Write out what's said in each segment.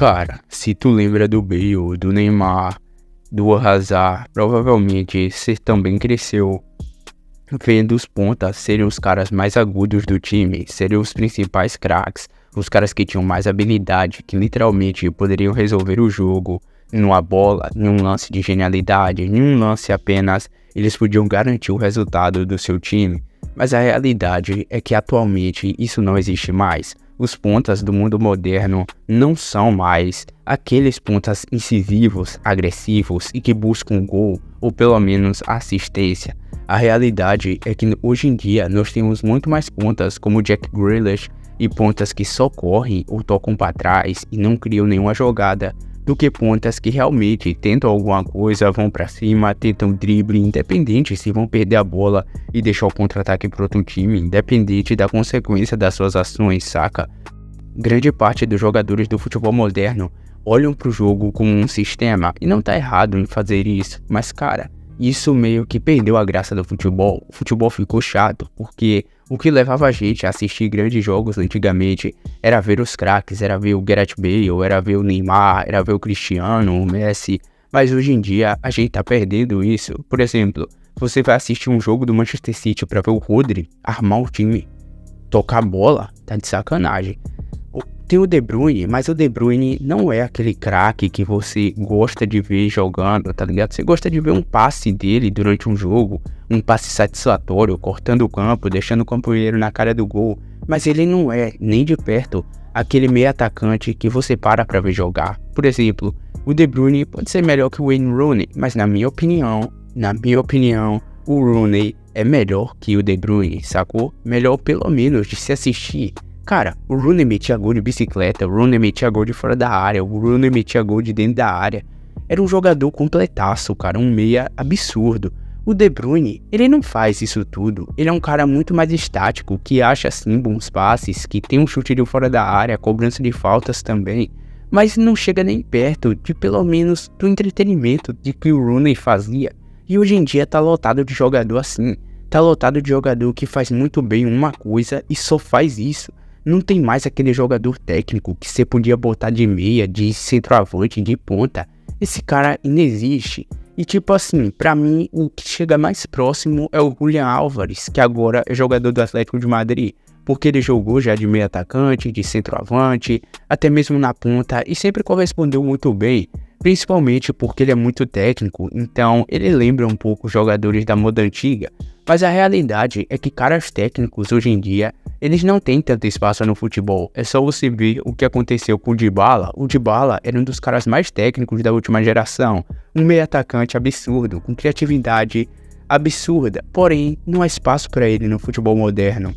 Cara, se tu lembra do Bale, do Neymar, do Hazard, provavelmente você também cresceu vendo os pontas serem os caras mais agudos do time, serem os principais craques, os caras que tinham mais habilidade, que literalmente poderiam resolver o jogo numa bola, em um lance de genialidade, em um lance apenas, eles podiam garantir o resultado do seu time. Mas a realidade é que atualmente isso não existe mais. Os pontas do mundo moderno não são mais aqueles pontas incisivos, agressivos e que buscam gol ou pelo menos assistência. A realidade é que hoje em dia nós temos muito mais pontas como Jack Grealish e pontas que só correm ou tocam para trás e não criam nenhuma jogada, do que pontas que realmente tentam alguma coisa, vão para cima, tentam drible, independente se vão perder a bola e deixar o contra-ataque para outro time, independente da consequência das suas ações, saca? Grande parte dos jogadores do futebol moderno olham para o jogo como um sistema, e não tá errado em fazer isso, mas cara, isso meio que perdeu a graça do futebol. O futebol ficou chato, porque o que levava a gente a assistir grandes jogos antigamente era ver os craques, era ver o Gareth Bale, era ver o Neymar, era ver o Cristiano, o Messi. Mas hoje em dia a gente tá perdendo isso. Por exemplo, você vai assistir um jogo do Manchester City pra ver o Rodri armar o time, tocar a bola, tá de sacanagem. Tem o De Bruyne, mas o De Bruyne não é aquele craque que você gosta de ver jogando, tá ligado? Você gosta de ver um passe dele durante um jogo, um passe satisfatório, cortando o campo, deixando o companheiro na cara do gol, mas ele não é, nem de perto, aquele meio atacante que você para pra ver jogar. Por exemplo, o De Bruyne pode ser melhor que o Wayne Rooney, mas na minha opinião, o Rooney é melhor que o De Bruyne, sacou? Melhor pelo menos de se assistir. Cara, o Rooney metia gol de bicicleta, o Rooney metia gol de fora da área, o Rooney metia gol de dentro da área. Era um jogador completaço, cara, um meia absurdo. O De Bruyne, ele não faz isso tudo. Ele é um cara muito mais estático, que acha sim bons passes, que tem um chute de fora da área, cobrança de faltas também. Mas não chega nem perto de pelo menos do entretenimento de que o Rooney fazia. E hoje em dia tá lotado de jogador assim. Tá lotado de jogador que faz muito bem uma coisa e só faz isso. Não tem mais aquele jogador técnico que você podia botar de meia, de centroavante, de ponta. Esse cara inexiste. E tipo assim, pra mim, o que chega mais próximo é o Julián Álvares, que agora é jogador do Atlético de Madrid. Porque ele jogou já de meio atacante, de centroavante, até mesmo na ponta, e sempre correspondeu muito bem. Principalmente porque ele é muito técnico, então ele lembra um pouco os jogadores da moda antiga. Mas a realidade é que caras técnicos hoje em dia, eles não têm tanto espaço no futebol. É só você ver o que aconteceu com o Dybala. O Dybala era um dos caras mais técnicos da última geração. Um meio atacante absurdo, com criatividade absurda. Porém, não há espaço para ele no futebol moderno.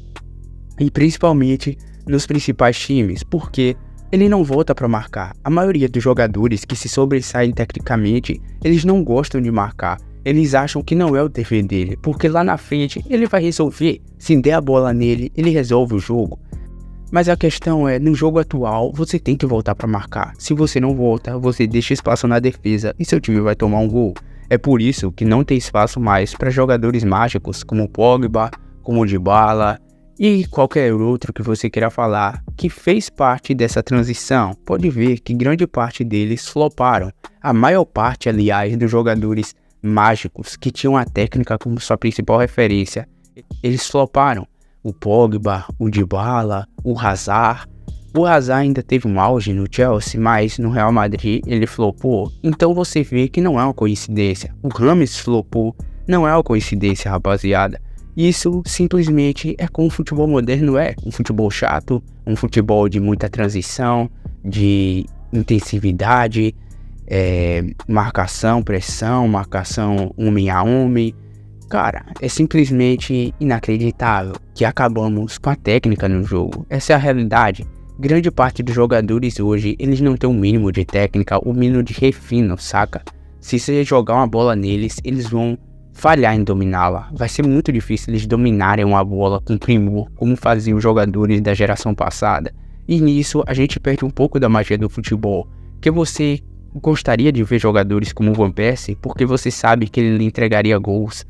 E principalmente nos principais times, porque ele não volta para marcar. A maioria dos jogadores que se sobressaem tecnicamente, eles não gostam de marcar. Eles acham que não é o dever dele, porque lá na frente ele vai resolver. Se der a bola nele, ele resolve o jogo. Mas a questão é, no jogo atual, você tem que voltar para marcar. Se você não volta, você deixa espaço na defesa e seu time vai tomar um gol. É por isso que não tem espaço mais para jogadores mágicos como o Pogba, como o Dybala e qualquer outro que você queira falar que fez parte dessa transição. Pode ver que grande parte deles floparam. A maior parte, aliás, dos jogadores mágicos que tinham a técnica como sua principal referência, eles floparam. O Pogba, o Dybala, o Hazard. O Hazard ainda teve um auge no Chelsea, mas no Real Madrid ele flopou. Então você vê que não é uma coincidência. O Rames flopou, não é uma coincidência, rapaziada. Isso simplesmente é como o futebol moderno é. Um futebol chato, um futebol de muita transição, de intensividade, marcação, pressão, marcação homem a homem. Cara, é simplesmente inacreditável que acabamos com a técnica no jogo. Essa é a realidade. Grande parte dos jogadores hoje, eles não têm o mínimo de técnica, o mínimo de refino, saca? Se você jogar uma bola neles, eles vão falhar em dominá-la. Vai ser muito difícil eles dominarem uma bola com primor, como faziam os jogadores da geração passada. E nisso, a gente perde um pouco da magia do futebol, que você gostaria de ver jogadores como o Van Persie, porque você sabe que ele lhe entregaria gols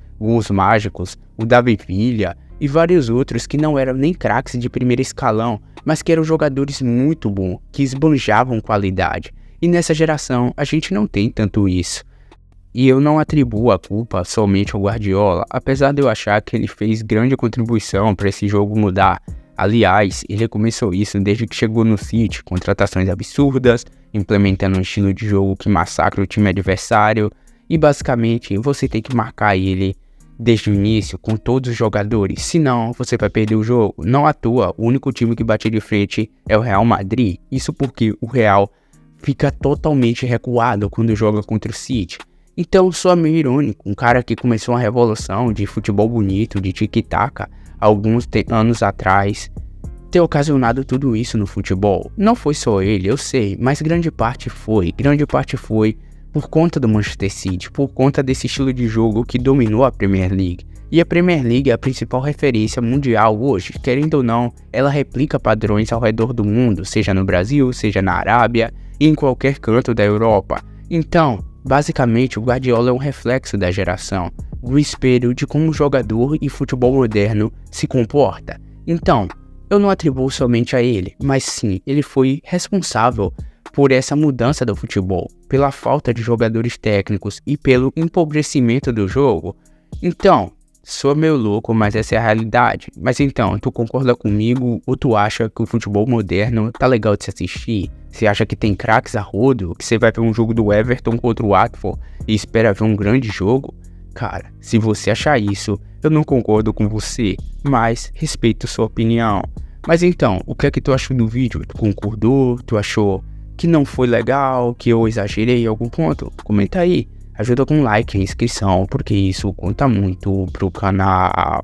mágicos, o David Villa e vários outros que não eram nem craques de primeiro escalão, mas que eram jogadores muito bons, que esbanjavam qualidade. E nessa geração a gente não tem tanto isso. E eu não atribuo a culpa somente ao Guardiola, apesar de eu achar que ele fez grande contribuição para esse jogo mudar. Aliás, ele começou isso desde que chegou no City, contratações absurdas, implementando um estilo de jogo que massacra o time adversário, e basicamente você tem que marcar ele desde o início com todos os jogadores, senão você vai perder o jogo. Não à toa, o único time que bate de frente é o Real Madrid, isso porque o Real fica totalmente recuado quando joga contra o City. Então soa meio irônico, um cara que começou uma revolução de futebol bonito, de tic-tac, alguns anos atrás, ter ocasionado tudo isso no futebol. Não foi só ele, eu sei, mas grande parte foi por conta do Manchester City, por conta desse estilo de jogo que dominou a Premier League. E a Premier League é a principal referência mundial hoje, querendo ou não, ela replica padrões ao redor do mundo, seja no Brasil, seja na Arábia e em qualquer canto da Europa. Então, basicamente, o Guardiola é um reflexo da geração, o espelho de como o jogador e futebol moderno se comporta. Então, eu não atribuo somente a ele, mas sim, ele foi responsável por essa mudança do futebol, pela falta de jogadores técnicos e pelo empobrecimento do jogo. Então, sou meio louco, mas essa é a realidade. Mas então, tu concorda comigo ou tu acha que o futebol moderno tá legal de se assistir? Você acha que tem craques a rodo? Que você vai ver um jogo do Everton contra o Watford e espera ver um grande jogo? Cara, se você achar isso, eu não concordo com você, mas respeito sua opinião. Mas então, o que é que tu achou do vídeo? Tu concordou? Tu achou que não foi legal? Que eu exagerei em algum ponto? Comenta aí. Ajuda com like e inscrição, porque isso conta muito pro canal.